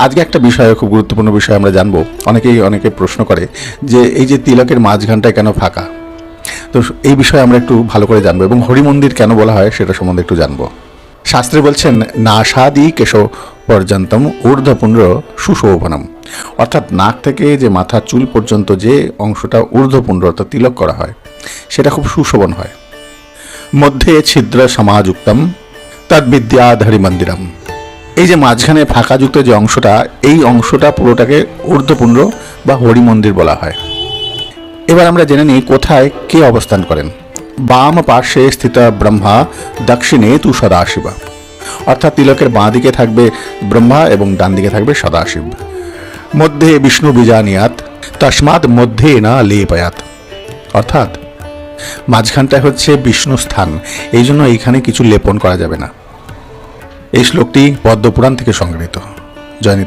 আজকে একটা বিষয়, খুব গুরুত্বপূর্ণ বিষয় আমরা জানবো। অনেকে প্রশ্ন করে যে এই যে তিলকের মাঝখানটায় কেন ফাঁকা। তো এই বিষয়ে আমরা একটু ভালো করে জানবো এবং হরিমন্দির কেন বলা হয় সেটা সম্বন্ধে একটু জানবো। শাস্ত্রে বলছেন নাসাদি কেশ পর্যন্তম ঊর্ধ্বপুণ্ড সুশোভনম, অর্থাৎ নাক থেকে যে মাথা চুল পর্যন্ত যে অংশটা ঊর্ধ্বপুণ্ড অর্থাৎ তিলক করা হয় সেটা খুব সুশোভন হয়। মধ্যে ছিদ্র সমাযুক্তম তদ্বিদ্যাধরি মন্দিরম, এই যে মাঝখানে ফাঁকাযুক্ত যে অংশটা, এই অংশটা পুরোটাকে ঊর্ধ্বপুণ্ড বা হরিমন্দির বলা হয়। এবার আমরা জেনে নিই কোথায় কে অবস্থান করেন। বাম পার্শ্বে স্থিত ব্রহ্মা, দক্ষিণে তু সদাশিব, অর্থাৎ তিলকের বাঁ দিকে থাকবে ব্রহ্মা এবং ডান দিকে থাকবে সদাশিব। মধ্যে বিষ্ণু বীজানিয়াত তস্মাৎ মধ্যে না লেপয়াত, অর্থাৎ মাঝখানটায় হচ্ছে বিষ্ণু স্থান, এই জন্য এইখানে কিছু লেপন করা যাবে না। এই শ্লোকটি পদ্মপুরাণ থেকে সংগৃহীত। জয়